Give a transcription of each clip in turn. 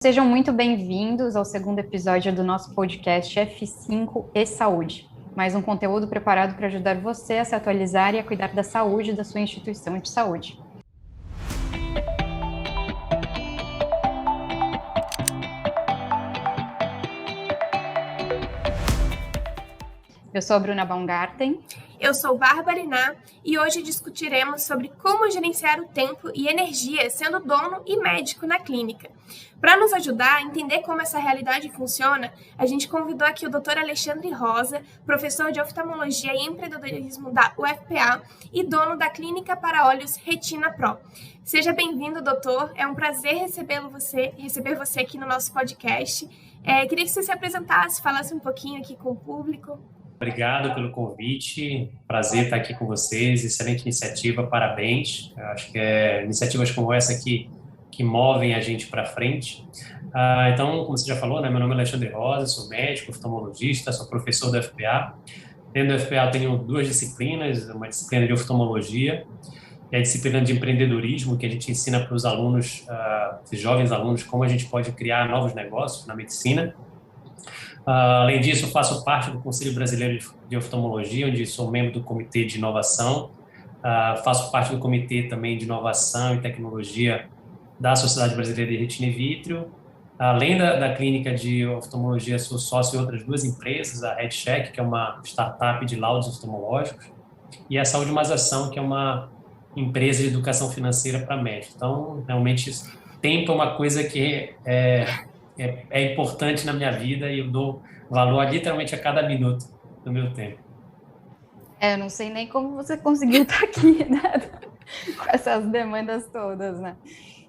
Sejam muito bem-vindos ao segundo episódio do nosso podcast F5 e Saúde. Mais um conteúdo preparado para ajudar você a se atualizar e a cuidar da saúde da sua instituição de saúde. Eu sou a Bruna Baumgarten. Eu sou Bárbara Iná e hoje discutiremos sobre como gerenciar o tempo e energia sendo dono e médico na clínica. Para nos ajudar a entender como essa realidade funciona, a gente convidou aqui o Dr. Alexandre Rosa, professor de oftalmologia e empreendedorismo da UFPA e dono da Clínica para Olhos Retina Pro. Seja bem-vindo, doutor. É um prazer receber você aqui no nosso podcast. Queria que você se apresentasse, falasse um pouquinho aqui com o público. Obrigado pelo convite, prazer estar aqui com vocês, excelente iniciativa, parabéns. Eu acho que iniciativas como essa que movem a gente para frente. Então, como você já falou, né, meu nome é Alexandre Rosa, sou médico, oftalmologista, sou professor da UFPA. Dentro da UFPA eu tenho duas disciplinas, uma disciplina de oftalmologia e a disciplina de empreendedorismo, que a gente ensina para os alunos, os jovens alunos, como a gente pode criar novos negócios na medicina. Além disso, eu faço parte do Conselho Brasileiro de Oftalmologia, onde sou membro do Comitê de Inovação. Faço parte do Comitê também de Inovação e Tecnologia da Sociedade Brasileira de Retina e Vítreo. Além da clínica de oftalmologia, sou sócio de outras duas empresas, a RedCheck, que é uma startup de laudos oftalmológicos, e a Saúde Mais Ação, que é uma empresa de educação financeira para médicos. Então, realmente, tempo é uma coisa que é importante na minha vida e eu dou valor literalmente a cada minuto do meu tempo. Eu não sei nem como você conseguiu estar aqui, né? Com essas demandas todas, né?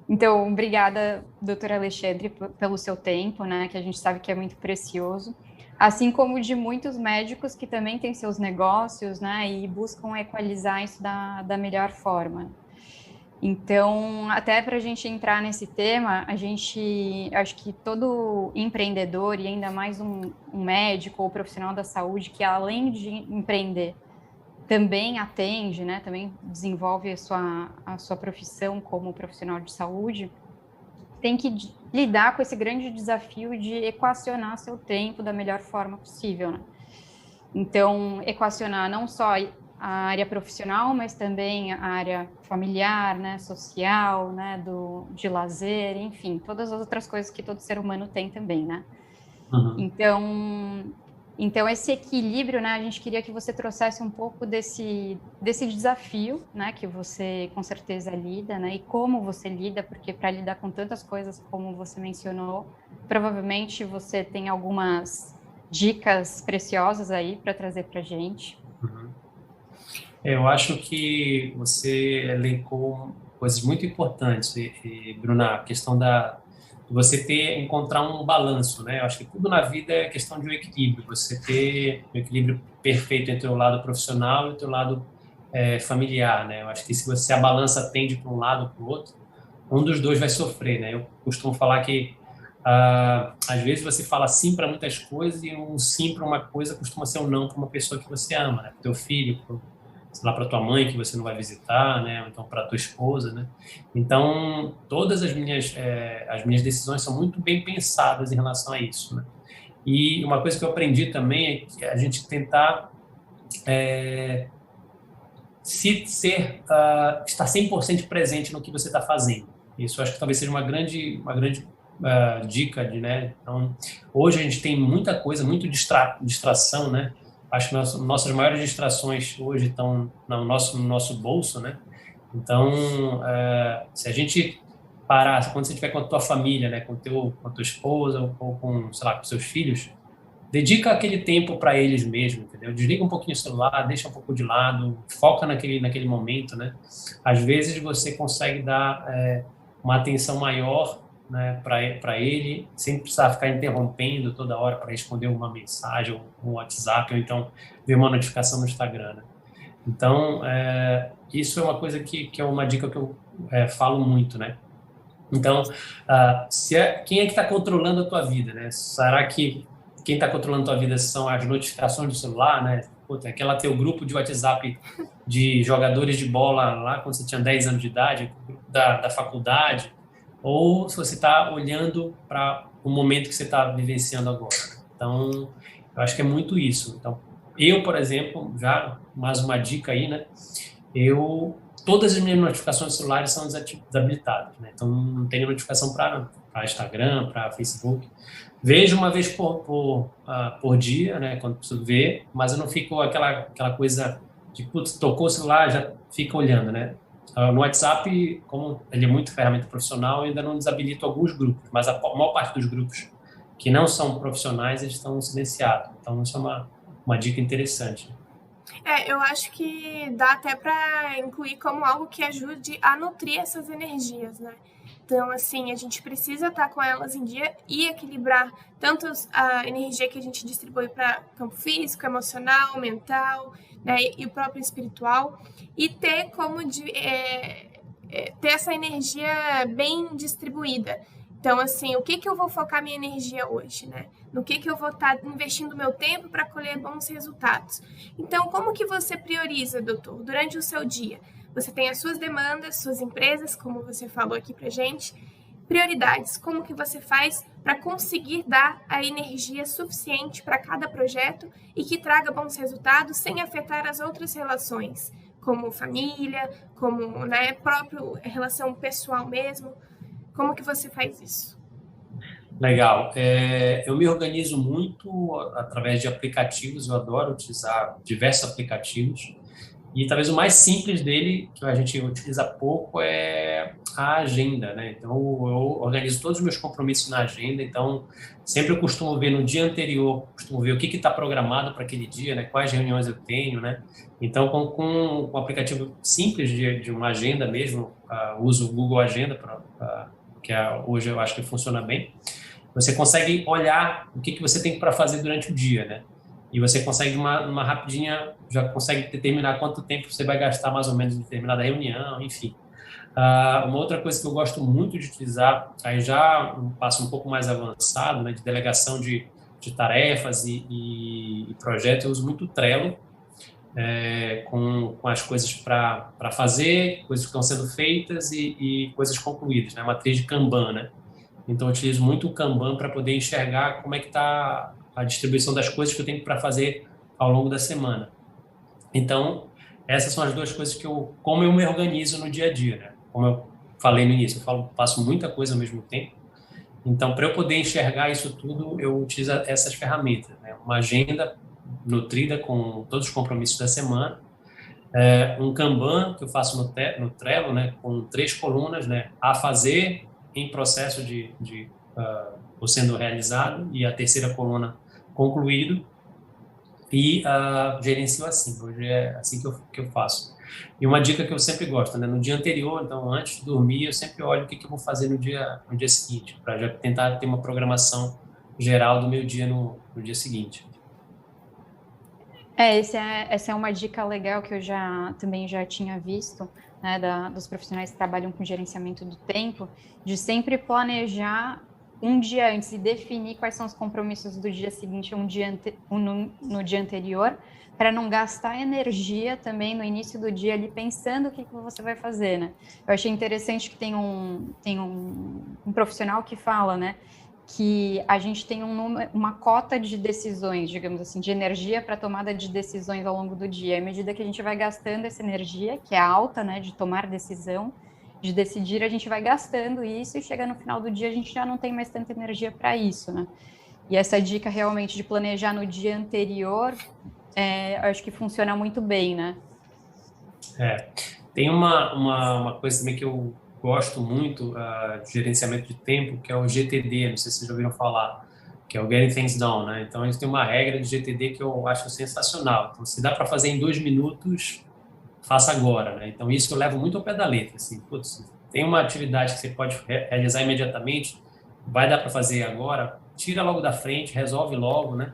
Então, obrigada, doutor Alexandre, pelo seu tempo, né? Que a gente sabe que é muito precioso. Assim como de muitos médicos que também têm seus negócios, né? E buscam equalizar isso da melhor forma. Então, até para a gente entrar nesse tema, acho que todo empreendedor, e ainda mais um médico ou profissional da saúde, que além de empreender, também atende, né, também desenvolve a sua profissão como profissional de saúde, tem que lidar com esse grande desafio de equacionar seu tempo da melhor forma possível, né? Então, equacionar não só a área profissional, mas também a área familiar, né, social, né, de lazer, enfim, todas as outras coisas que todo ser humano tem também, né? Uhum. Então esse equilíbrio, né, a gente queria que você trouxesse um pouco desse desafio, né, que você com certeza lida, né, e como você lida, porque para lidar com tantas coisas como você mencionou, provavelmente você tem algumas dicas preciosas aí para trazer para a gente. Uhum. Eu acho que você elencou coisas muito importantes, Bruna, a questão de você encontrar um balanço, né? Eu acho que tudo na vida é questão de um equilíbrio, você ter um equilíbrio perfeito entre o lado profissional e o teu lado familiar, né? Eu acho que se a balança tende para um lado ou para o outro, um dos dois vai sofrer, né? Eu costumo falar que às vezes você fala sim para muitas coisas e um sim para uma coisa costuma ser um não para uma pessoa que você ama, né? Para o teu filho, sei lá, para tua mãe que você não vai visitar, né? Ou então para tua esposa, né? Então todas as minhas decisões são muito bem pensadas em relação a isso, né? E uma coisa que eu aprendi também é que a gente tentar estar 100% presente no que você está fazendo. Isso acho que talvez seja uma grande dica né? Então hoje a gente tem muita coisa, muito distração, né? Acho que nossas maiores distrações hoje estão no nosso bolso, né? Então, se a gente parar, quando você estiver com a tua família, né, com a tua esposa ou com, sei lá, com seus filhos, dedica aquele tempo para eles mesmo, entendeu? Desliga um pouquinho o celular, deixa um pouco de lado, foca naquele momento, né? Às vezes você consegue dar uma atenção maior, né, para ele, sem precisar ficar interrompendo toda hora para responder uma mensagem ou um WhatsApp, ou então ver uma notificação no Instagram, né? Então, isso é uma coisa que é uma dica que eu falo muito, né? Então, quem é que está controlando a tua vida, né? Será que quem está controlando a tua vida são as notificações do celular, né? Puta, aquela teu grupo de WhatsApp de jogadores de bola lá quando você tinha 10 anos de idade, da faculdade, ou se você está olhando para o momento que você está vivenciando agora. Então, eu acho que é muito isso. Então, eu, por exemplo, já mais uma dica aí, né? Todas as minhas notificações celulares são desabilitadas, né? Então, não tenho notificação para Instagram, para Facebook. Vejo uma vez por dia, né? Quando preciso ver, mas eu não fico aquela coisa de, putz, tocou o celular, já fica olhando, né? No WhatsApp, como ele é muito ferramenta profissional, eu ainda não desabilito alguns grupos, mas a maior parte dos grupos que não são profissionais, eles estão silenciados. Então, isso é uma dica interessante. Eu acho que dá até para incluir como algo que ajude a nutrir essas energias, né? Então, assim, a gente precisa estar com elas em dia e equilibrar tanto a energia que a gente distribui para campo físico, emocional, mental, né, e o próprio espiritual, e ter como ter essa energia bem distribuída. Então, assim, o que eu vou focar minha energia hoje, né? No que eu vou estar investindo meu tempo para colher bons resultados. Então, como que você prioriza, doutor, durante o seu dia? Você tem as suas demandas, suas empresas, como você falou aqui pra gente, prioridades, como que você faz para conseguir dar a energia suficiente para cada projeto e que traga bons resultados sem afetar as outras relações, como família, como, né, próprio relação pessoal mesmo. Como que você faz isso? Legal. Eu me organizo muito através de aplicativos, eu adoro utilizar diversos aplicativos. E talvez o mais simples dele, que a gente utiliza pouco, é a agenda, né? Então, eu organizo todos os meus compromissos na agenda. Então, sempre eu costumo ver no dia anterior, costumo ver o que está programado para aquele dia, né? Quais reuniões eu tenho, né? Então, com um aplicativo simples de uma agenda mesmo, uso o Google Agenda, que hoje eu acho que funciona bem. Você consegue olhar o que você tem para fazer durante o dia, né? E você consegue, uma rapidinha, já consegue determinar quanto tempo você vai gastar mais ou menos em determinada reunião, enfim. Uma outra coisa que eu gosto muito de utilizar, aí já um passo um pouco mais avançado, né, de delegação de tarefas e projetos, eu uso muito o Trello, com as coisas para fazer, coisas que estão sendo feitas e coisas concluídas, né? Matriz de Kanban, né? Então, eu utilizo muito o Kanban para poder enxergar como é que está a distribuição das coisas que eu tenho para fazer ao longo da semana. Então, essas são as duas coisas como eu me organizo no dia a dia, né? Como eu falei no início, faço muita coisa ao mesmo tempo. Então, para eu poder enxergar isso tudo, eu utilizo essas ferramentas, né? Uma agenda nutrida com todos os compromissos da semana, um Kanban que eu faço no Trello, né? Com 3 colunas, né? A fazer, em processo ou sendo realizado, e a terceira coluna concluído, e gerencio assim. Hoje é assim que eu faço. E uma dica que eu sempre gosto, né? No dia anterior, então antes de dormir, eu sempre olho o que eu vou fazer no dia seguinte, para já tentar ter uma programação geral do meu dia no dia seguinte. Essa é uma dica legal que eu também já tinha visto, né, dos profissionais que trabalham com gerenciamento do tempo, de sempre planejar um dia antes e definir quais são os compromissos do dia seguinte no dia anterior, para não gastar energia também no início do dia ali pensando o que você vai fazer, né? Eu achei interessante que tem um profissional que fala, né, que a gente tem uma cota de decisões, digamos assim, de energia para tomada de decisões ao longo do dia. À medida que a gente vai gastando essa energia, que é alta, né, de tomar decisão, de decidir, a gente vai gastando isso e chega no final do dia a gente já não tem mais tanta energia para isso, né? E essa dica realmente de planejar no dia anterior, eu acho que funciona muito bem, né? Tem uma coisa também que eu gosto muito de gerenciamento de tempo, que é o GTD, não sei se vocês já ouviram falar, que é o Getting Things Done, né? Então, eles têm uma regra de GTD que eu acho sensacional. Então, se dá para fazer em 2 minutos, faça agora, né? Então, isso eu levo muito ao pé da letra, assim, putz, tem uma atividade que você pode realizar imediatamente, vai dar para fazer agora, tira logo da frente, resolve logo, né?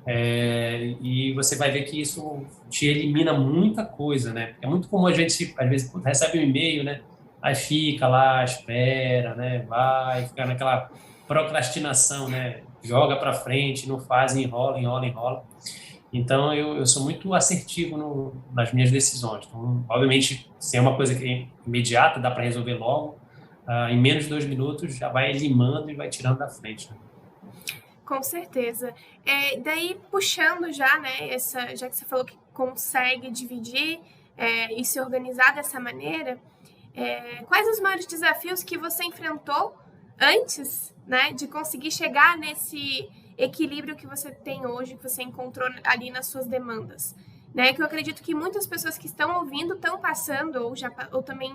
E você vai ver que isso te elimina muita coisa, né? É muito comum a gente, às vezes, recebe um e-mail, né? Aí fica lá, espera, né? Vai, fica naquela procrastinação, né? Joga para frente, não faz, enrola. Então, eu sou muito assertivo nas minhas decisões. Então, obviamente, se é uma coisa que é imediata, dá para resolver logo, em menos de 2 minutos já vai limando e vai tirando da frente, né? Com certeza. Daí, puxando já, né, já que você falou que consegue dividir e se organizar dessa maneira, quais os maiores desafios que você enfrentou antes, né, de conseguir chegar nesse equilíbrio que você tem hoje, que você encontrou ali nas suas demandas? Né, que eu acredito que muitas pessoas que estão ouvindo estão passando ou também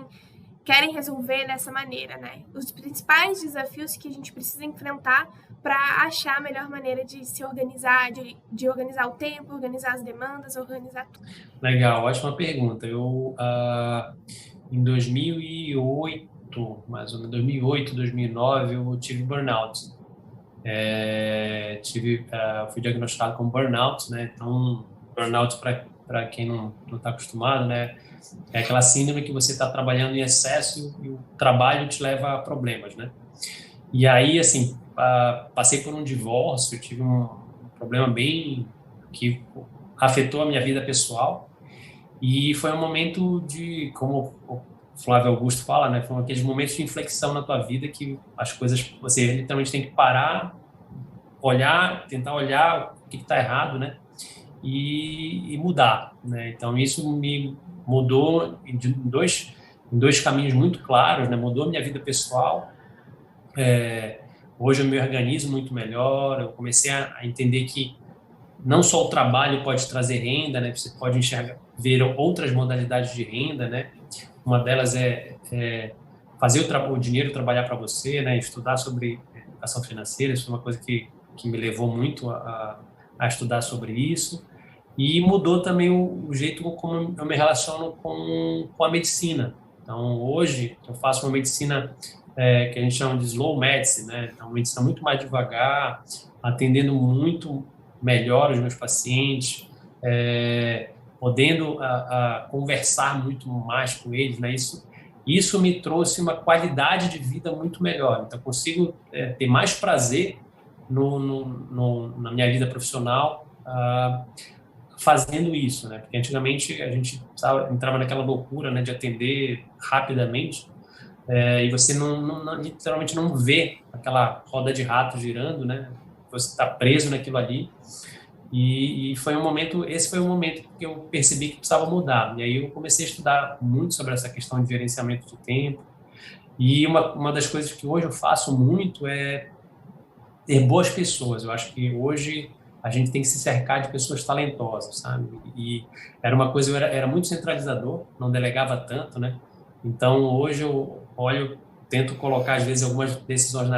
querem resolver dessa maneira, né? Os principais desafios que a gente precisa enfrentar para achar a melhor maneira de se organizar, de organizar o tempo, organizar as demandas, organizar tudo. Legal, ótima pergunta. Eu, em 2008, mais ou menos, 2008, 2009, eu tive burnout. Fui diagnosticado com burnout, né? Então, burnout, para quem não está acostumado, né? É aquela síndrome que você está trabalhando em excesso e o trabalho te leva a problemas, né? E aí, assim, passei por um divórcio, tive um problema bem que afetou a minha vida pessoal e foi um momento de, como o Flávio Augusto fala, né? Foram aqueles momentos de inflexão na tua vida que as coisas, você literalmente tem que parar, tentar olhar o que está errado, né? E mudar, né? Então, isso me mudou em dois caminhos muito claros, né? Mudou a minha vida pessoal. Hoje eu me organizo muito melhor, eu comecei a entender que não só o trabalho pode trazer renda, né? Você pode ver outras modalidades de renda, né? Uma delas é fazer o dinheiro trabalhar para você, né? Estudar sobre educação financeira, isso foi uma coisa que me levou muito a estudar sobre isso. E mudou também o jeito como eu me relaciono com a medicina. Então, hoje, eu faço uma medicina que a gente chama de slow medicine, né? Então, uma medicina muito mais devagar, atendendo muito melhor os meus pacientes, podendo conversar muito mais com eles, né? Isso me trouxe uma qualidade de vida muito melhor. Então, eu consigo ter mais prazer na minha vida profissional, fazendo isso, né? Porque antigamente a gente entrava naquela loucura, né, de atender rapidamente, e você literalmente não vê aquela roda de rato girando, né? Você está preso naquilo ali. E esse foi um momento que eu percebi que precisava mudar. E aí eu comecei a estudar muito sobre essa questão de gerenciamento de tempo. E uma das coisas que hoje eu faço muito é ter boas pessoas. Eu acho que hoje a gente tem que se cercar de pessoas talentosas, sabe? E era uma coisa, eu era muito centralizador, não delegava tanto, né? Então, hoje eu tento colocar, às vezes, algumas decisões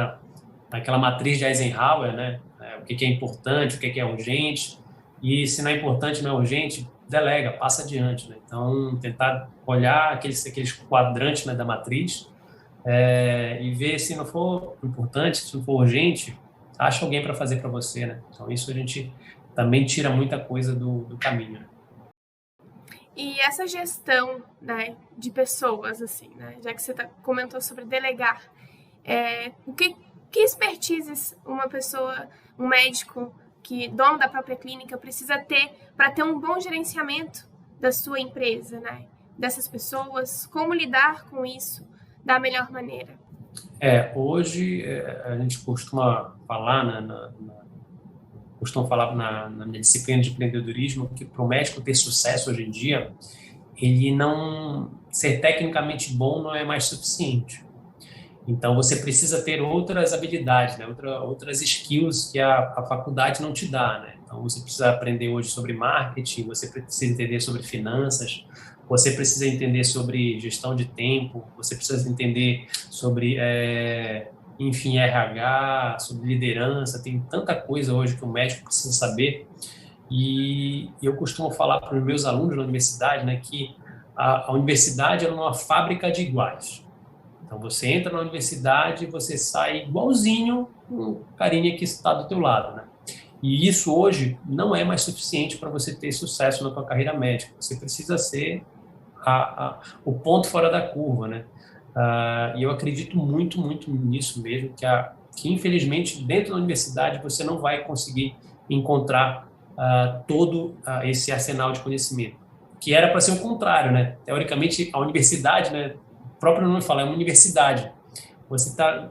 naquela matriz de Eisenhower, né? O que é importante, o que é urgente, e se não é importante, não é urgente, delega, passa adiante, né? Então, tentar olhar aqueles quadrantes, né, da matriz e ver se não for importante, se não for urgente, acha alguém para fazer para você, né? Então, isso a gente também tira muita coisa do caminho, né? E essa gestão, né, de pessoas, assim, né? Já que você comentou sobre delegar, que expertises uma pessoa, um médico, dono da própria clínica, precisa ter para ter um bom gerenciamento da sua empresa, né? Dessas pessoas, como lidar com isso da melhor maneira? Hoje a gente costuma falar, na minha disciplina de empreendedorismo que para o médico ter sucesso hoje em dia, ele não ser tecnicamente bom não é mais suficiente. Então você precisa ter outras habilidades, né? Outras skills que a faculdade não te dá, né? Então você precisa aprender hoje sobre marketing, você precisa entender sobre finanças, você precisa entender sobre gestão de tempo, você precisa entender sobre, enfim, RH, sobre liderança. Tem tanta coisa hoje que o médico precisa saber. E eu costumo falar para os meus alunos na universidade, né, que a universidade é uma fábrica de iguais. Então, você entra na universidade e você sai igualzinho o carinha que está do teu lado, né? E isso hoje não é mais suficiente para você ter sucesso na tua carreira médica. Você precisa ser o ponto fora da curva, né? E eu acredito muito, muito nisso mesmo, que infelizmente dentro da universidade você não vai conseguir encontrar todo esse arsenal de conhecimento, que era para ser o contrário, né? Teoricamente, a universidade, né, o próprio nome fala, é uma universidade,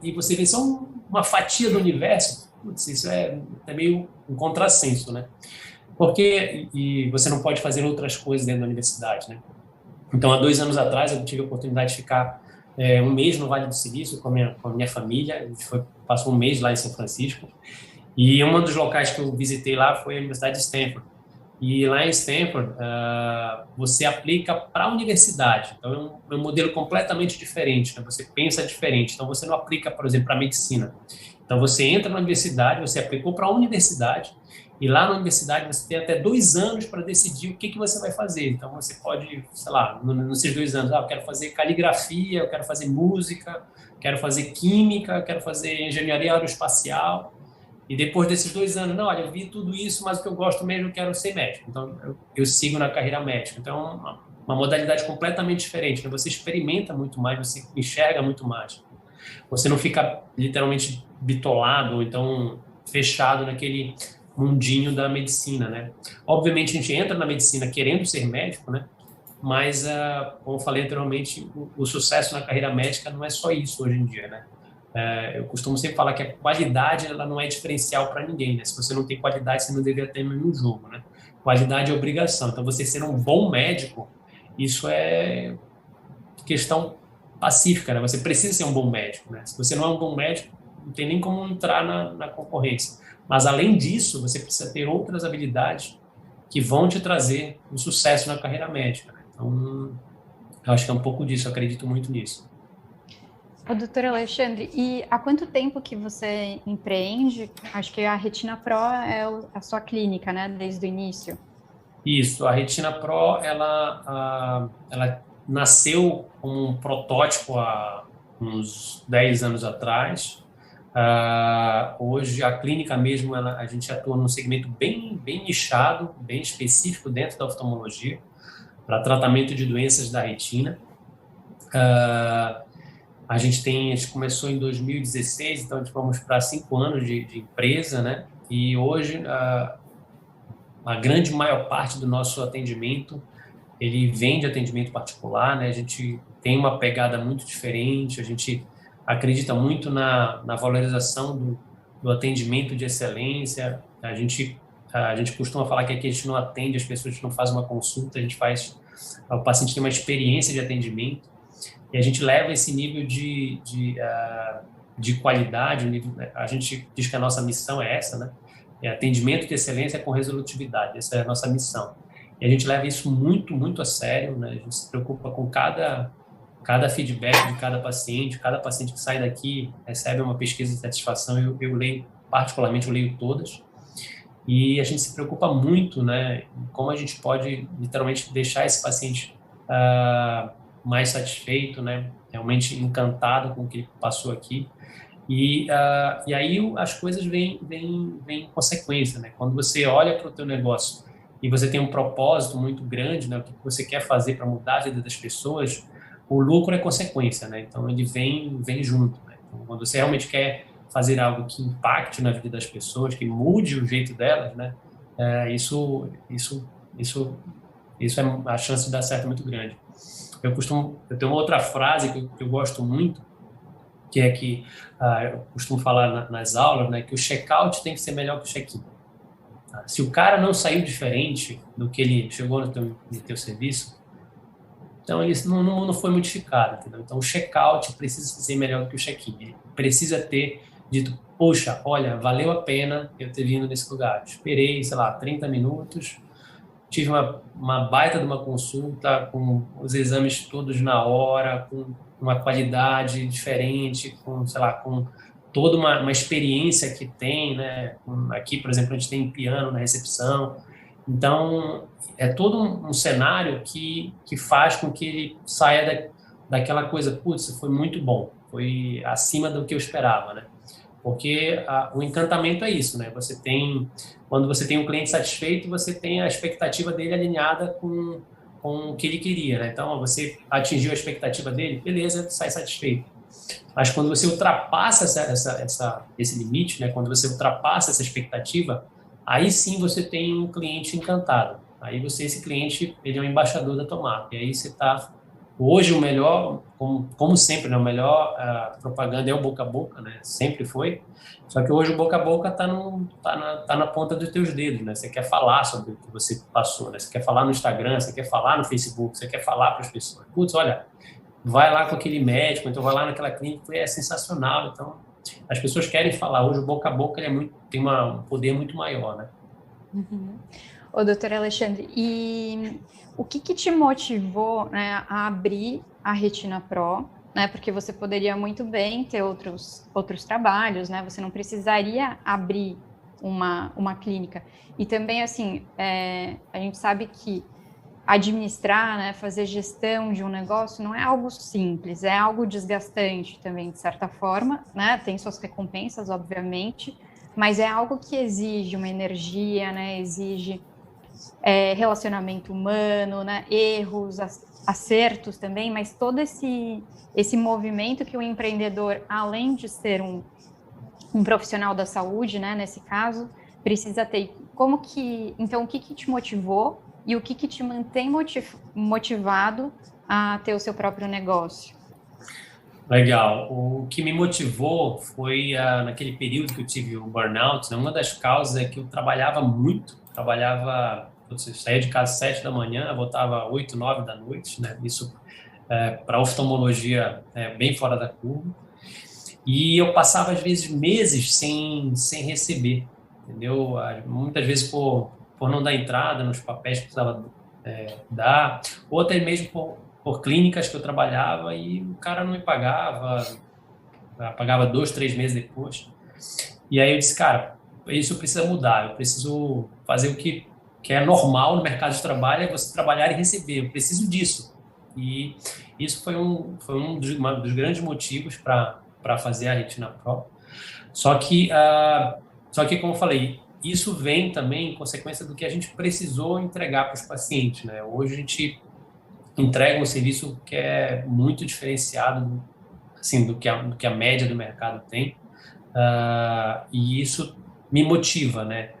e você vê só uma fatia do universo. Putz, isso é meio um contrassenso, né? E você não pode fazer outras coisas dentro da universidade, né? Então, há 2 anos atrás, eu tive a oportunidade de ficar um mês no Vale do Silício com a minha família. A gente passou um mês lá em São Francisco. E um dos locais que eu visitei lá foi a Universidade de Stanford. E lá em Stanford, você aplica para a universidade. Então, é um modelo completamente diferente, né? Você pensa diferente. Então, você não aplica, por exemplo, para a medicina. Então, você entra na universidade, você aplicou para a universidade, e lá na universidade você tem até 2 anos para decidir o que você vai fazer. Então, você pode, sei lá, nesses 2 anos, eu quero fazer caligrafia, eu quero fazer música, quero fazer química, quero fazer engenharia aeroespacial. E depois desses 2 anos, não, olha, eu vi tudo isso, mas o que eu gosto mesmo, eu quero ser médico. Então, eu sigo na carreira médica. Então, é uma modalidade completamente diferente, né? Você experimenta muito mais, você enxerga muito mais. Você não fica literalmente bitolado, ou então fechado naquele mundinho da medicina, né? Obviamente, a gente entra na medicina querendo ser médico, né? Mas, como eu falei anteriormente, o sucesso na carreira médica não é só isso hoje em dia, né? Eu costumo sempre falar que a qualidade ela não é diferencial para ninguém, né? Se você não tem qualidade, você não deveria ter nenhum jogo, né? Qualidade é obrigação. Então, você ser um bom médico, isso é questão pacífica, né? Você precisa ser um bom médico, né? Se você não é um bom médico, não tem nem como entrar na concorrência. Mas, além disso, você precisa ter outras habilidades que vão te trazer um sucesso na carreira médica, né? Então, eu acho que é um pouco disso, eu acredito muito nisso. Doutor Alexandre, e há quanto tempo que você empreende? Acho que a Retina Pro é a sua clínica, né, desde o início. Isso, a Retina Pro, ela nasceu como um protótipo há uns 10 anos atrás. Hoje, a clínica mesmo, a gente atua num segmento bem nichado, bem específico dentro da oftalmologia, para tratamento de doenças da retina. A gente começou em 2016, então a gente vamos para 5 anos de empresa, né? E hoje a grande maior parte do nosso atendimento, ele vem de atendimento particular, né? A gente tem uma pegada muito diferente, a gente acredita muito na valorização do atendimento de excelência. A gente costuma falar que aqui a gente não atende as pessoas, a gente não faz uma consulta, o paciente tem uma experiência de atendimento. E a gente leva esse nível de qualidade, a gente diz que a nossa missão é essa, né? É atendimento de excelência com resolutividade, essa é a nossa missão. E a gente leva isso muito, muito a sério, né? A gente se preocupa com cada feedback de cada paciente que sai daqui recebe uma pesquisa de satisfação, eu leio, particularmente eu leio todas, e a gente se preocupa muito, né, em como a gente pode literalmente deixar esse paciente mais satisfeito, né, realmente encantado com o que ele passou aqui. E aí as coisas vêm em consequência, né? Quando você olha para o teu negócio e você tem um propósito muito grande, né, o que você quer fazer para mudar a vida das pessoas, o lucro é consequência, né? Então ele vem junto, né? Então, quando você realmente quer fazer algo que impacte na vida das pessoas, que mude o jeito delas, né? Isso é a chance de dar certo muito grande. Eu tenho uma outra frase que eu gosto muito, que é que eu costumo falar nas aulas, né, que o check-out tem que ser melhor que o check-in. Se o cara não saiu diferente do que ele chegou no teu serviço, então ele não foi modificado, entendeu? Então o check-out precisa ser melhor do que o check-in. Ele precisa ter dito, poxa, olha, valeu a pena eu ter vindo nesse lugar. Esperei, sei lá, 30 minutos, tive uma baita de uma consulta, com os exames todos na hora, com uma qualidade diferente, com toda uma experiência que tem, né? Aqui, por exemplo, a gente tem piano na recepção. Então, é todo um cenário que faz com que ele saia daquela coisa, putz, foi muito bom, foi acima do que eu esperava, né? Porque o encantamento é isso, né? Quando você tem um cliente satisfeito, você tem a expectativa dele alinhada com o que ele queria, né? Então, você atingiu a expectativa dele, beleza, sai satisfeito. Mas quando você ultrapassa esse limite, né? Quando você ultrapassa essa expectativa, aí sim você tem um cliente encantado. Aí esse cliente, ele é um embaixador da tua marca. E aí você está Hoje o melhor, como sempre, né, a melhor propaganda é o boca a boca, né? Sempre foi. Só que hoje o boca a boca tá na ponta dos teus dedos, né? Você quer falar sobre o que você passou, né? Você quer falar no Instagram, você quer falar no Facebook, você quer falar para as pessoas. Putz, olha, vai lá com aquele médico, então vai lá naquela clínica, é sensacional. Então, as pessoas querem falar. Hoje o boca a boca tem um poder muito maior, né? Uhum. Ô, doutor Alexandre, e o que te motivou, né, a abrir a Retina Pro, né? Porque você poderia muito bem ter outros trabalhos, né? Você não precisaria abrir uma clínica. E também, assim, a gente sabe que administrar, né, fazer gestão de um negócio não é algo simples, é algo desgastante também, de certa forma, né? Tem suas recompensas, obviamente, mas é algo que exige uma energia, né? Exige relacionamento humano, né? Erros, acertos também, mas todo esse movimento que o empreendedor, além de ser um profissional da saúde, né? Nesse caso, precisa ter. Então, o que te motivou e o que te mantém motivado a ter o seu próprio negócio? Legal. O que me motivou foi naquele período que eu tive o burnout, né? Uma das causas é que eu trabalhava muito, eu saía de casa às 7 da manhã, voltava às 8, 9 da noite, né? Isso para oftalmologia bem fora da curva. E eu passava, às vezes, meses sem receber, entendeu? Muitas vezes por não dar entrada nos papéis que precisava dar, ou até mesmo por clínicas que eu trabalhava e o cara não me pagava 2, 3 meses depois. E aí eu disse, cara, isso precisa mudar, eu preciso fazer o que é normal no mercado de trabalho, é você trabalhar e receber, eu preciso disso. E isso foi um dos grandes motivos para fazer a Retina Pro. Só que, como eu falei, isso vem também em consequência do que a gente precisou entregar para os pacientes, né? Hoje a gente entrega um serviço que é muito diferenciado, assim, do que a média do mercado tem, e isso me motiva, né?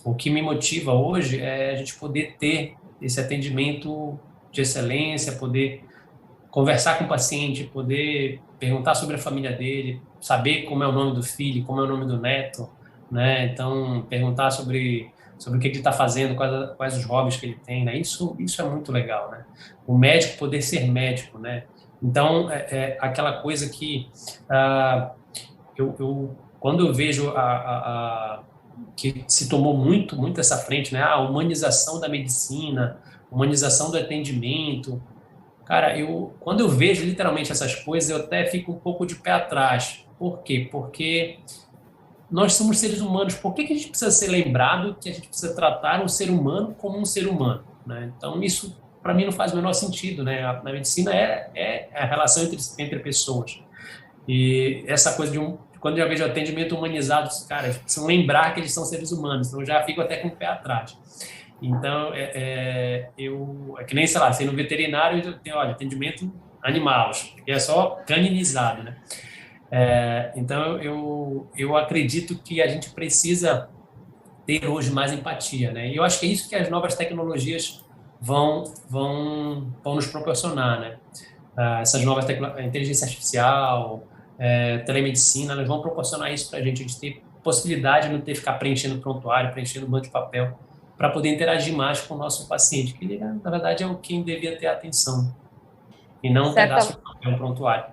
O que me motiva hoje é a gente poder ter esse atendimento de excelência, poder conversar com o paciente, poder perguntar sobre a família dele, saber como é o nome do filho, como é o nome do neto, né? Então, perguntar sobre o que ele está fazendo, quais os hobbies que ele tem, né? Isso é muito legal, né? O médico poder ser médico, né? Então, aquela coisa que quando eu vejo que se tomou muito essa frente, né? A humanização da medicina, humanização do atendimento. Cara, quando eu vejo literalmente essas coisas, eu até fico um pouco de pé atrás. Por quê? Porque nós somos seres humanos. Por que a gente precisa ser lembrado que a gente precisa tratar um ser humano como um ser humano, né? Então, isso, para mim, não faz o menor sentido, né? Na medicina é a relação entre pessoas. E essa coisa quando eu vejo atendimento humanizado, cara, eles precisam lembrar que eles são seres humanos. Então, eu já fico até com o pé atrás. Então, é que nem, sei lá, você no veterinário, tem, olha, atendimento animal, que é só caninizado, né? Então, eu acredito que a gente precisa ter hoje mais empatia, né? E eu acho que é isso que as novas tecnologias vão nos proporcionar, né? Essas novas inteligência artificial, telemedicina, elas vão proporcionar isso para a gente ter possibilidade de não ter que ficar preenchendo prontuário, preenchendo banco de papel, para poder interagir mais com o nosso paciente, que ele, na verdade, é quem devia ter atenção, e não um pedaço de papel, um prontuário.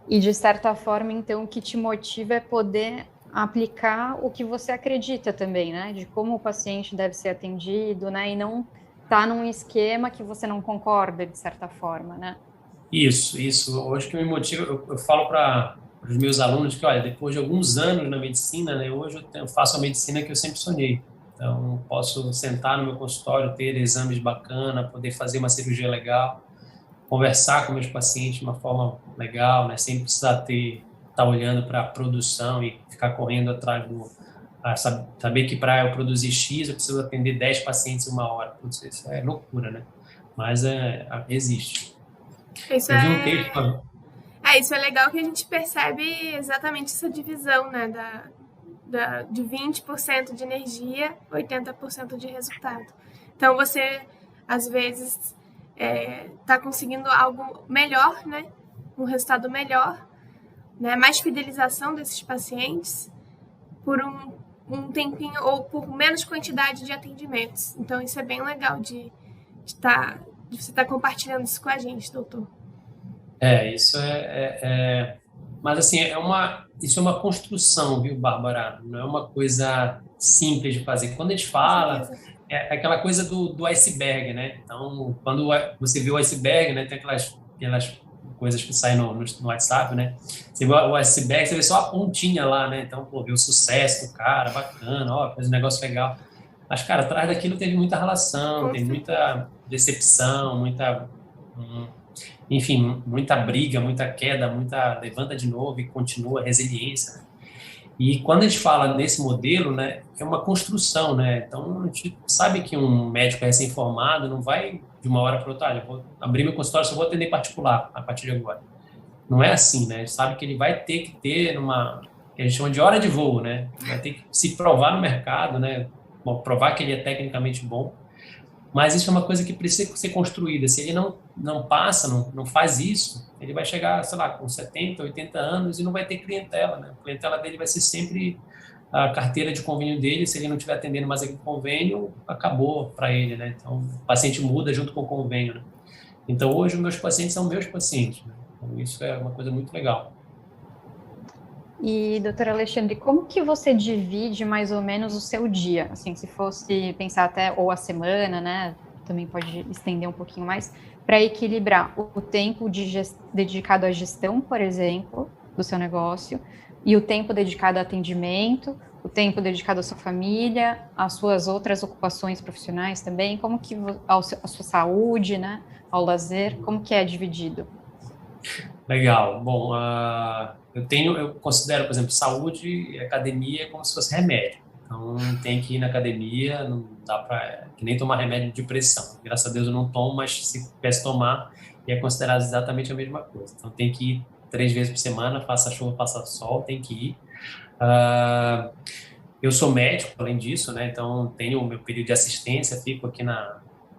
E, de certa forma, então, o que te motiva é poder aplicar o que você acredita também, né? De como o paciente deve ser atendido, né? E não estar num esquema que você não concorda, de certa forma, né? Isso. Hoje que me motiva, eu falo para os meus alunos que, olha, depois de alguns anos na medicina, né, hoje eu faço a medicina que eu sempre sonhei. Então, posso sentar no meu consultório, ter exames bacana, poder fazer uma cirurgia legal, conversar com meus pacientes de uma forma legal, né, sem precisar estar olhando para a produção e ficar correndo atrás saber que para eu produzir X eu preciso atender 10 pacientes em uma hora. Putz, isso é loucura, né? Mas existe. Isso Eu vi um texto. Isso é legal que a gente percebe exatamente essa divisão, né? De 20% de energia, 80% de resultado. Então, você, às vezes, está conseguindo algo melhor, né? Um resultado melhor, né? Mais fidelização desses pacientes por um tempinho ou por menos quantidade de atendimentos. Então, isso é bem legal de você estar compartilhando isso com a gente, doutor. Isso mas assim, isso é uma construção, viu, Bárbara? Não é uma coisa simples de fazer. Quando a gente fala, é aquela coisa do iceberg, né? Então, quando você vê o iceberg, né, tem aquelas coisas que saem no WhatsApp, né? Você vê o iceberg, você vê só a pontinha lá, né? Então, pô, vê o sucesso do cara, bacana, ó, faz um negócio legal. Mas, cara, atrás daquilo teve muita relação, tem muita decepção, enfim, muita briga, muita queda, muita levanta de novo e continua, resiliência. E quando a gente fala nesse modelo, né, é uma construção, né? Então, a gente sabe que um médico recém-formado não vai de uma hora para outra, eu vou abrir meu consultório, só vou atender particular a partir de agora. Não é assim, né? A gente sabe que ele vai ter que ter que a gente chama de hora de voo, né? Vai ter que se provar no mercado, né? Provar que ele é tecnicamente bom. Mas isso é uma coisa que precisa ser construída. Se ele não passa, não faz isso, ele vai chegar, sei lá, com 70, 80 anos e não vai ter clientela, né? A clientela dele vai ser sempre a carteira de convênio dele. Se ele não estiver atendendo mais aquele convênio, acabou para ele, né? Então, o paciente muda junto com o convênio, né? Então, hoje, os meus pacientes são meus pacientes, né? Então, isso é uma coisa muito legal. E, doutor Alexandre, como que você divide mais ou menos o seu dia? Assim, se fosse pensar até, ou a semana, né? Também pode estender um pouquinho mais, para equilibrar o tempo dedicado à gestão, por exemplo, do seu negócio, e o tempo dedicado ao atendimento, o tempo dedicado à sua família, às suas outras ocupações profissionais também, como que à sua saúde, né? Ao lazer, como que é dividido? Legal. Bom, eu considero, por exemplo, saúde e academia como se fosse remédio. Então, tem que ir na academia, não dá para que nem tomar remédio de pressão. Graças a Deus eu não tomo, mas se pudesse tomar, é considerado exatamente a mesma coisa. Então, tem que ir 3 vezes por semana, faça chuva, faça sol, tem que ir. Eu sou médico, além disso, né? Então, tenho o meu período de assistência, fico aqui no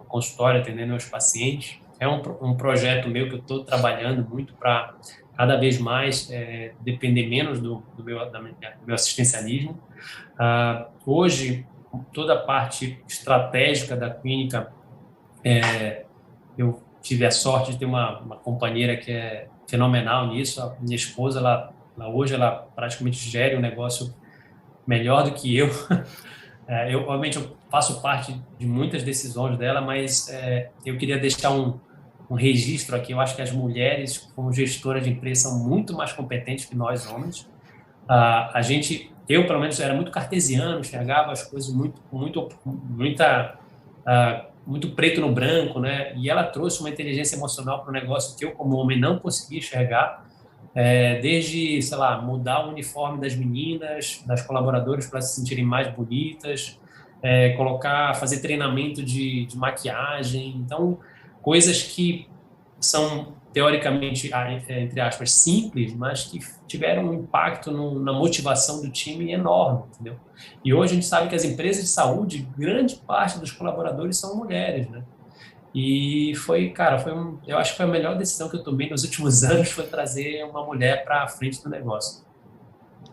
consultório atendendo meus pacientes. É um projeto meu que eu estou trabalhando muito para cada vez mais depender menos do meu assistencialismo. Hoje, toda a parte estratégica da clínica, eu tive a sorte de ter uma companheira que é fenomenal nisso. A minha esposa, hoje, ela praticamente gere o negócio melhor do que eu. Obviamente, eu faço parte de muitas decisões dela, mas eu queria deixar um registro aqui. Eu acho que as mulheres, como gestoras de empresa, são muito mais competentes que nós, homens. Eu, pelo menos, era muito cartesiano, enxergava as coisas muito preto no branco, né? E ela trouxe uma inteligência emocional para o negócio que eu, como homem, não conseguia enxergar. Desde, sei lá, mudar o uniforme das meninas, das colaboradoras para se sentirem mais bonitas, fazer treinamento de maquiagem. Então, coisas que são, teoricamente, entre aspas, simples, mas que tiveram um impacto na motivação do time enorme, entendeu? E hoje a gente sabe que as empresas de saúde, grande parte dos colaboradores são mulheres, né? E eu acho que foi a melhor decisão que eu tomei nos últimos anos, foi trazer uma mulher para a frente do negócio.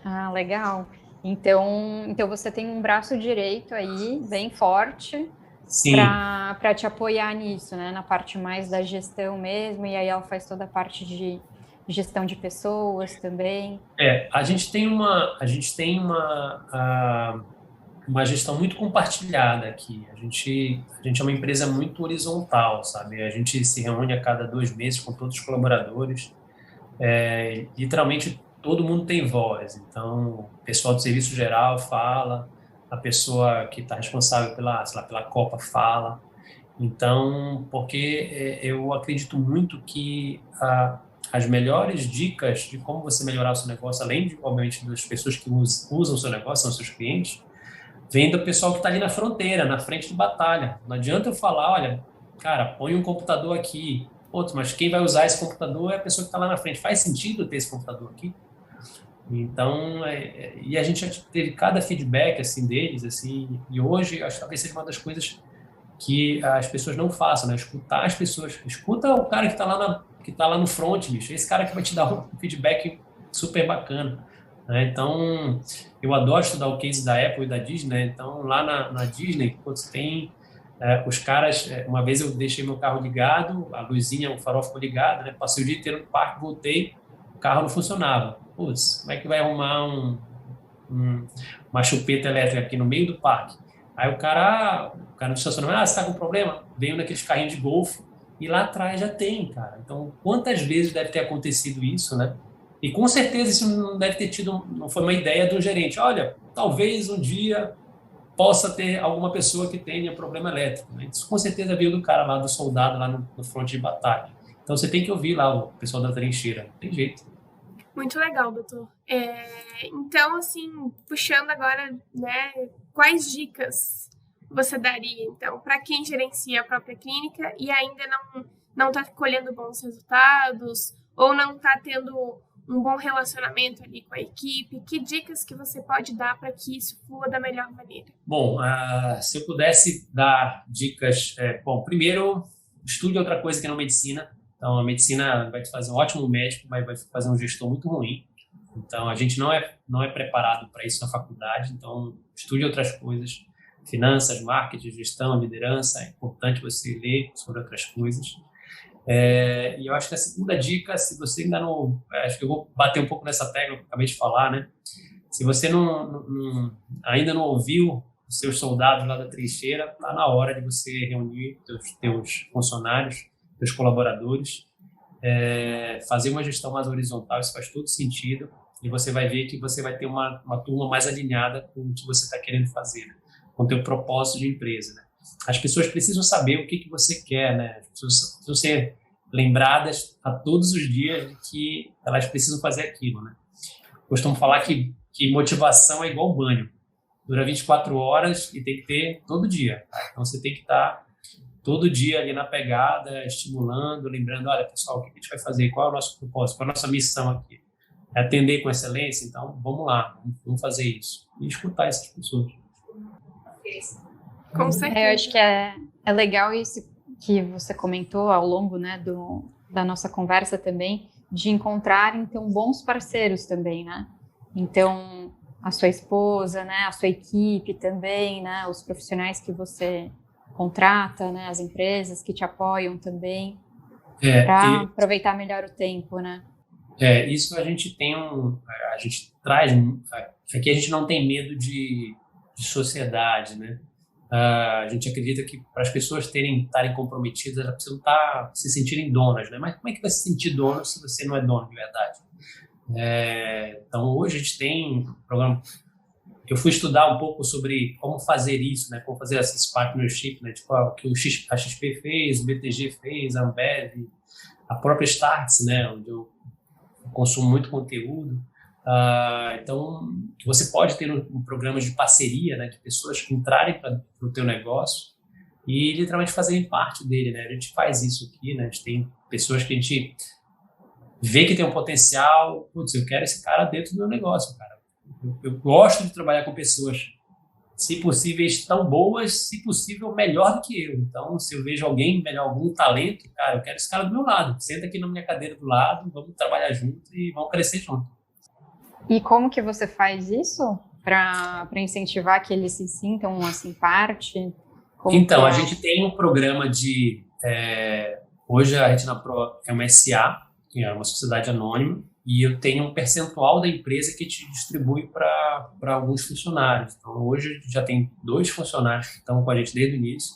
Ah, legal. Então você tem um braço direito aí, bem forte, para te apoiar nisso, né? Na parte mais da gestão mesmo, e aí ela faz toda a parte de gestão de pessoas também. A gente tem uma gestão muito compartilhada aqui. A gente é uma empresa muito horizontal, sabe? A gente se reúne a cada 2 meses com todos os colaboradores. Literalmente, todo mundo tem voz. Então, o pessoal do serviço geral fala, a pessoa que está responsável pela Copa fala. Então, porque eu acredito muito que as melhores dicas de como você melhorar o seu negócio, além, obviamente, das pessoas que usam o seu negócio, são seus clientes, vem do pessoal que está ali na fronteira, na frente de batalha. Não adianta eu falar, olha, cara, põe um computador aqui. Putz, mas quem vai usar esse computador é a pessoa que está lá na frente. Faz sentido ter esse computador aqui? Então, e a gente já teve cada feedback assim deles, assim, e hoje acho que talvez seja uma das coisas que as pessoas não façam, né? Escutar as pessoas. Escuta o cara que tá lá no front, bicho. Esse cara que vai te dar um feedback super bacana, né? Então, eu adoro estudar o case da Apple e da Disney, né? Então, lá na Disney, quando tem os caras... uma vez eu deixei meu carro ligado, a luzinha, o farol ficou ligado, né? Passei o dia inteiro no parque, voltei, o carro não funcionava. Putz, como é que vai arrumar uma chupeta elétrica aqui no meio do parque? Aí o cara no estacionamento, você tá com problema? Veio naqueles carrinhos de golfe e lá atrás já tem, cara. Então, quantas vezes deve ter acontecido isso, né? E com certeza isso não deve ter tido, não foi uma ideia do gerente. Olha, talvez um dia possa ter alguma pessoa que tenha problema elétrico, né? Isso com certeza veio do cara lá, do soldado lá no fronte de batalha. Então você tem que ouvir lá o pessoal da trincheira, não tem jeito. Muito legal, doutor. Então, assim, puxando agora, né, quais dicas você daria, então, para quem gerencia a própria clínica e ainda não está colhendo bons resultados ou não está tendo um bom relacionamento ali com a equipe? Que dicas que você pode dar para que isso flua da melhor maneira? Bom, se eu pudesse dar dicas... bom, primeiro, estude outra coisa que não medicina. Então, a medicina vai te fazer um ótimo médico, mas vai fazer um gestor muito ruim. Então, a gente não é preparado para isso na faculdade. Então, estude outras coisas. Finanças, marketing, gestão, liderança. É importante você ler sobre outras coisas. E eu acho que a segunda dica, se você ainda não... acho que eu vou bater um pouco nessa tecla que eu acabei de falar, né? Se você ainda não ouviu os seus soldados lá da trincheira, está na hora de você reunir teus funcionários, seus colaboradores, fazer uma gestão mais horizontal, isso faz todo sentido, e você vai ver que você vai ter uma turma mais alinhada com o que você está querendo fazer, né? Com o teu propósito de empresa, né? As pessoas precisam saber o que você quer, né? As pessoas precisam ser lembradas a todos os dias de que elas precisam fazer aquilo, né? Costumo falar que motivação é igual banho, dura 24 horas e tem que ter todo dia, tá? Então você tem que estar todo dia ali na pegada, estimulando, lembrando, olha, pessoal, o que a gente vai fazer? Qual é o nosso propósito? Qual é a nossa missão aqui? É atender com excelência? Então, vamos lá, vamos fazer isso. E escutar essas pessoas. Com certeza. Eu acho que é legal isso que você comentou ao longo, né, da nossa conversa também, de encontrar, então, bons parceiros também, né? Então, a sua esposa, né, a sua equipe também, né, os profissionais que você contrata, né, as empresas que te apoiam também, para aproveitar melhor o tempo, né? Isso a gente tem a gente traz, aqui a gente não tem medo de sociedade, né? A gente acredita que para as pessoas estarem comprometidas, elas precisam se sentirem donas, né? Mas como é que vai se sentir dono se você não é dono de verdade? Então, hoje a gente tem um programa... Eu fui estudar um pouco sobre como fazer isso, né? Como fazer esses partnership, né? Tipo, o que a XP fez, o BTG fez, a Ambev, a própria Startse, né? Onde eu consumo muito conteúdo. Então, você pode ter um programa de parceria, né? De pessoas que entrarem para o teu negócio e literalmente fazerem parte dele, né? A gente faz isso aqui, né? A gente tem pessoas que a gente vê que tem um potencial. Putz, eu quero esse cara dentro do meu negócio, cara. Eu gosto de trabalhar com pessoas, se possível, tão boas, se possível, melhor do que eu. Então, se eu vejo alguém, algum talento, cara, eu quero esse cara do meu lado. Senta aqui na minha cadeira do lado, vamos trabalhar junto e vamos crescer junto. E como que você faz isso para incentivar que eles se sintam, assim, parte? Então, a gente tem um programa de... hoje a Retina Pro é uma SA, que é uma sociedade anônima, e eu tenho um percentual da empresa que te distribui para alguns funcionários. Então, hoje já tem 2 funcionários que estão com a gente desde o início,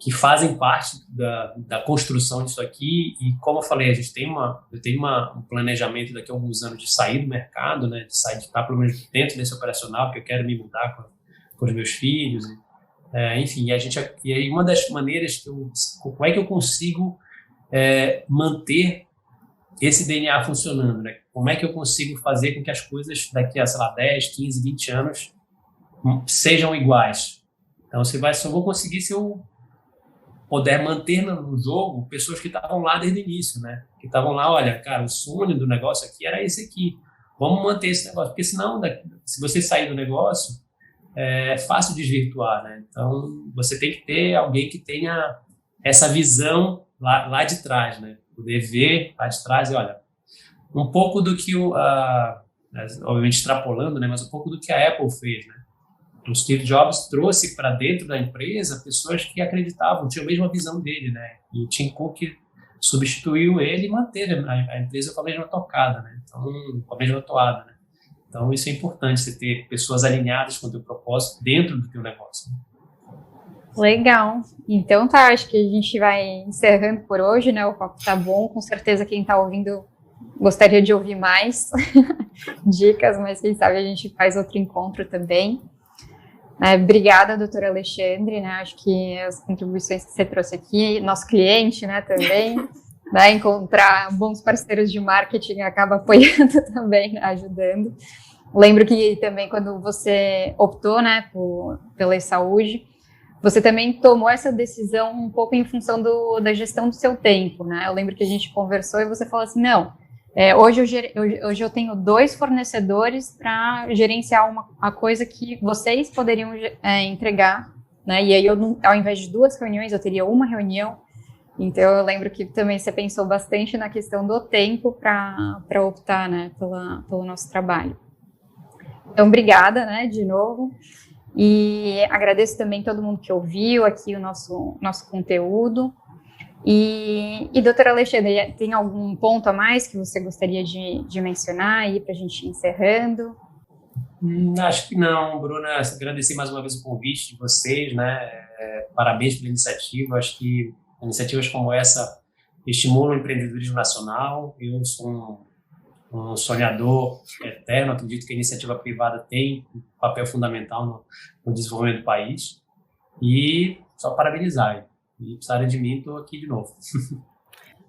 que fazem parte da construção disso aqui. E, como eu falei, eu tenho um planejamento daqui a alguns anos de sair do mercado, né, de estar pelo menos dentro desse operacional, porque eu quero me mudar com os meus filhos. Enfim, e aí uma das maneiras como é que eu consigo manter esse DNA funcionando, né? Como é que eu consigo fazer com que as coisas daqui a, sei lá, 10, 15, 20 anos sejam iguais? Então, só vou conseguir se eu puder manter no jogo pessoas que estavam lá desde o início, né? Que estavam lá, olha, cara, o sonho do negócio aqui era esse aqui. Vamos manter esse negócio, porque senão, se você sair do negócio, é fácil desvirtuar, né? Então, você tem que ter alguém que tenha essa visão lá de trás, né? Poder ver lá de trás e, olha, um pouco do que obviamente extrapolando, né? Mas um pouco do que a Apple fez, né? O Steve Jobs trouxe para dentro da empresa pessoas que acreditavam, tinham a mesma visão dele, né? E o Tim Cook substituiu ele e manteve a empresa com a mesma tocada, né? Então, com a mesma toada, né? Então, isso é importante, você ter pessoas alinhadas com o teu propósito dentro do teu negócio. Legal. Então tá, acho que a gente vai encerrando por hoje, né? O papo tá bom, com certeza quem tá ouvindo gostaria de ouvir mais dicas, mas quem sabe a gente faz outro encontro também. Obrigada, doutor Alexandre, né? Acho que as contribuições que você trouxe aqui, nosso cliente, né, também, né, encontrar bons parceiros de marketing acaba apoiando também, né, ajudando. Lembro que também quando você optou, né, pela saúde, você também tomou essa decisão um pouco em função da gestão do seu tempo, né? Eu lembro que a gente conversou e você falou assim, não, hoje eu tenho 2 fornecedores para gerenciar a coisa que vocês poderiam entregar, né? E aí, ao invés de 2 reuniões, eu teria uma reunião. Então, eu lembro que também você pensou bastante na questão do tempo para optar, né, pelo nosso trabalho. Então, obrigada, né, de novo. E agradeço também todo mundo que ouviu aqui o nosso conteúdo. E doutora Alexandre, tem algum ponto a mais que você gostaria de mencionar aí para a gente ir encerrando? Acho que não, Bruna. Agradecer mais uma vez o convite de vocês, né? Parabéns pela iniciativa. Acho que iniciativas como essa estimulam o empreendedorismo nacional. Eu sou um sonhador eterno, acredito que a iniciativa privada tem um papel fundamental no desenvolvimento do país. E só parabenizar. E precisarem de mim, estou aqui de novo.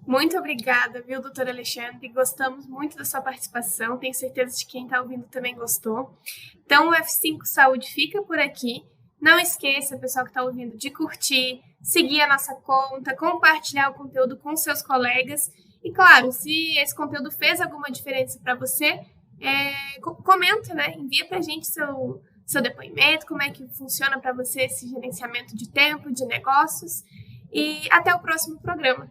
Muito obrigada, viu, doutor Alexandre? Gostamos muito da sua participação. Tenho certeza de que quem está ouvindo também gostou. Então, o F5 Saúde fica por aqui. Não esqueça, pessoal que está ouvindo, de curtir, seguir a nossa conta, compartilhar o conteúdo com seus colegas. E, claro, se esse conteúdo fez alguma diferença para você, comenta, né? Envia para a gente seu depoimento, como é que funciona para você esse gerenciamento de tempo, de negócios. E até o próximo programa.